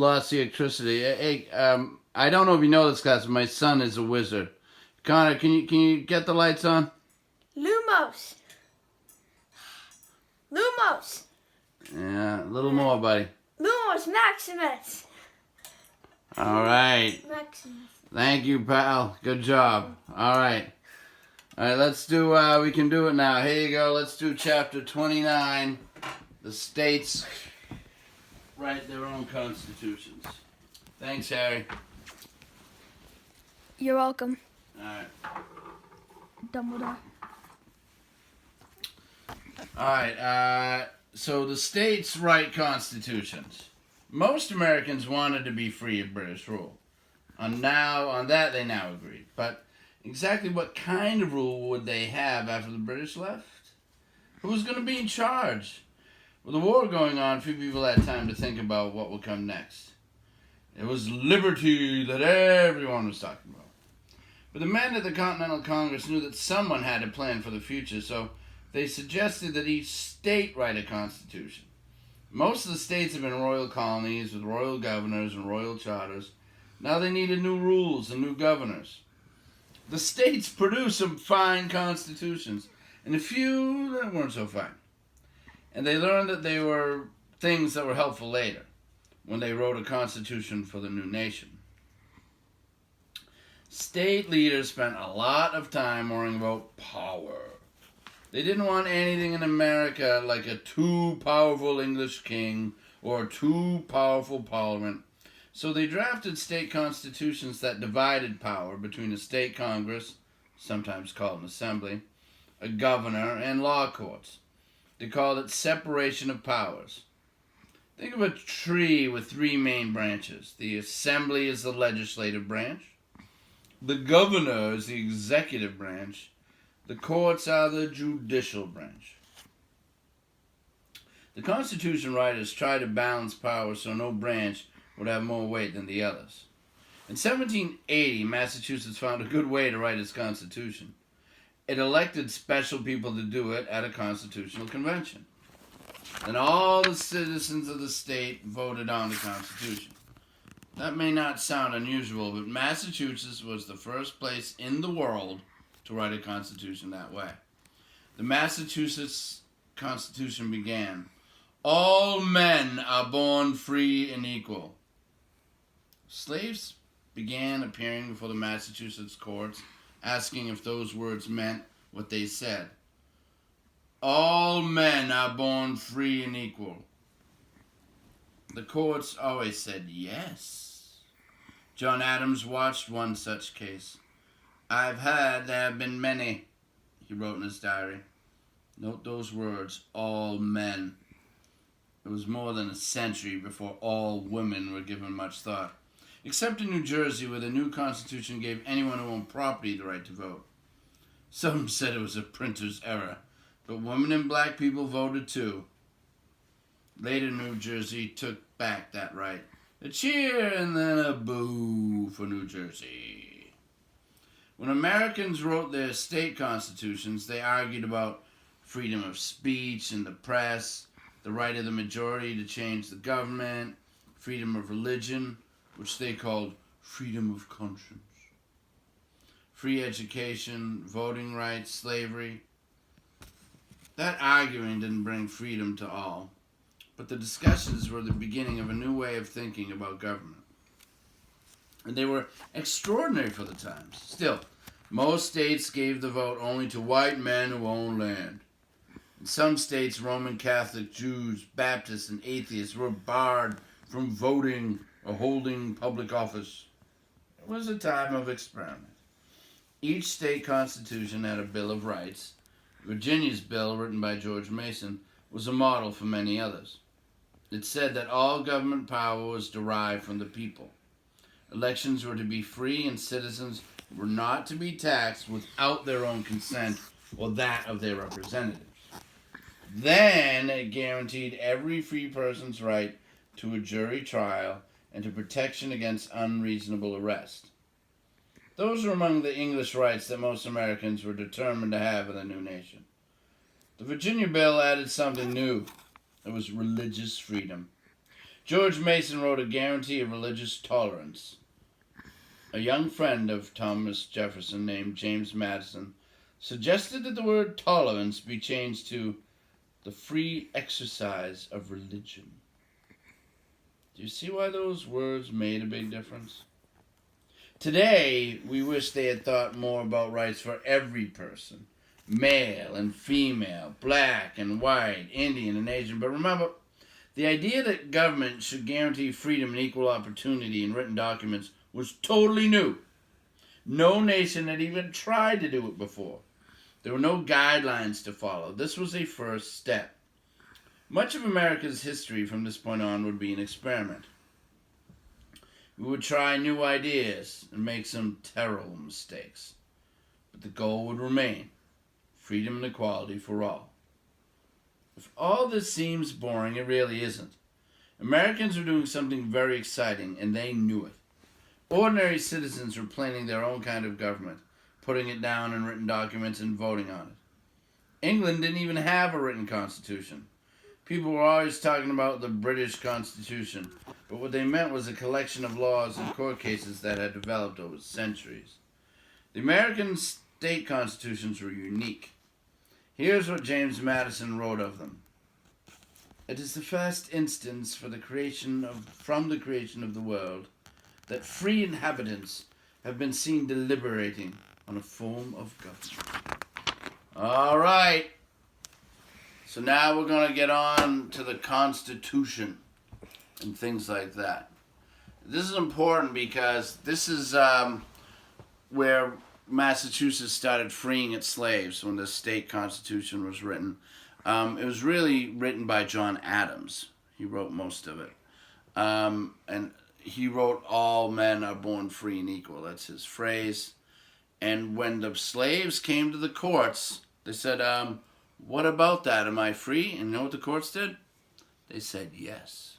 Lost the electricity. Hey, I don't know if you know this, class, but my son is a wizard. Connor, can you get the lights on? Lumos. Lumos. Yeah, a little more, buddy. Lumos Maximus. All right. Maximus. Thank you, pal. Good job. All right. All right, let's do, we can do it now. Here you go. Let's do chapter 29. The states write their own constitutions. Thanks, Harry. You're welcome. All right. Dumbledore. All right. So the states write constitutions. Most Americans wanted to be free of British rule. On that they now agreed. But exactly what kind of rule would they have after the British left? Who was going to be in charge? With the war going on, few people had time to think about what would come next. It was liberty that everyone was talking about. But the men at the Continental Congress knew that someone had a plan for the future, so they suggested that each state write a constitution. Most of the states have been royal colonies with royal governors and royal charters. Now they needed new rules and new governors. The states produced some fine constitutions, and a few that weren't so fine. And they learned that they were things that were helpful later, when they wrote a constitution for the new nation. State leaders spent a lot of time worrying about power. They didn't want anything in America like a too powerful English king or a too powerful parliament. So they drafted state constitutions that divided power between a state congress, sometimes called an assembly, a governor, and law courts. They called it separation of powers. Think of a tree with three main branches. The assembly is the legislative branch. The governor is the executive branch. The courts are the judicial branch. The Constitution writers tried to balance power so no branch would have more weight than the others. In 1780, Massachusetts found a good way to write its Constitution. It elected special people to do it at a constitutional convention. Then all the citizens of the state voted on the Constitution. That may not sound unusual, but Massachusetts was the first place in the world to write a constitution that way. The Massachusetts Constitution began, "All men are born free and equal." Slaves began appearing before the Massachusetts courts, asking if those words meant what they said. All men are born free and equal. The courts always said yes. John Adams watched one such case. "I've heard there have been many," he wrote in his diary. Note those words, all men. It was more than a century before all women were given much thought. Except in New Jersey, where the new Constitution gave anyone who owned property the right to vote. Some said it was a printer's error, but women and black people voted too. Later, New Jersey took back that right. A cheer and then a boo for New Jersey. When Americans wrote their state constitutions, they argued about freedom of speech and the press, the right of the majority to change the government, freedom of religion, which they called freedom of conscience, free education, voting rights, slavery. That arguing didn't bring freedom to all, but the discussions were the beginning of a new way of thinking about government. And they were extraordinary for the times. Still, most states gave the vote only to white men who owned land. In some states, Roman Catholic, Jews, Baptists, and atheists were barred from voting or holding public office. It was a time of experiment. Each state constitution had a Bill of Rights. Virginia's bill, written by George Mason, was a model for many others. It said that all government power was derived from the people. Elections were to be free and citizens were not to be taxed without their own consent or that of their representatives. Then it guaranteed every free person's right to a jury trial and to protection against unreasonable arrest. Those were among the English rights that most Americans were determined to have in the new nation. The Virginia Bill added something new. It was religious freedom. George Mason wrote a guarantee of religious tolerance. A young friend of Thomas Jefferson named James Madison suggested that the word tolerance be changed to the free exercise of religion. Do you see why those words made a big difference? Today, we wish they had thought more about rights for every person, male and female, black and white, Indian and Asian. But remember, the idea that government should guarantee freedom and equal opportunity in written documents was totally new. No nation had even tried to do it before. There were no guidelines to follow. This was a first step. Much of America's history from this point on would be an experiment. We would try new ideas and make some terrible mistakes. But the goal would remain: freedom and equality for all. If all this seems boring, it really isn't. Americans were doing something very exciting, and they knew it. Ordinary citizens were planning their own kind of government, putting it down in written documents and voting on it. England didn't even have a written constitution. People were always talking about the British Constitution, but what they meant was a collection of laws and court cases that had developed over centuries. The American state constitutions were unique. Here's what James Madison wrote of them. It is the first instance from the creation of the world that free inhabitants have been seen deliberating on a form of government. All right. So now we're going to get on to the Constitution and things like that. This is important because this is where Massachusetts started freeing its slaves when the state constitution was written. It was really written by John Adams. He wrote most of it. And he wrote, "All men are born free and equal." That's his phrase. And when the slaves came to the courts, they said, "What about that? Am I free?" And you know what the courts did? They said yes.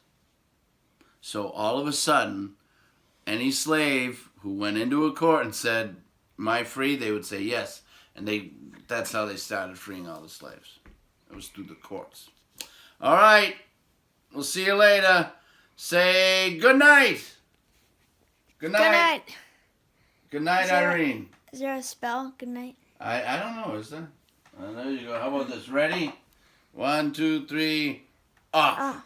So all of a sudden, any slave who went into a court and said, "Am I free?" they would say yes. And that's how they started freeing all the slaves. It was through the courts. All right. We'll see you later. Say good night. Good night. Good night. Good night, Irene. Is there a spell? Good night. I don't know, is there? There you go. How about this? Ready? 1, 2, 3, off.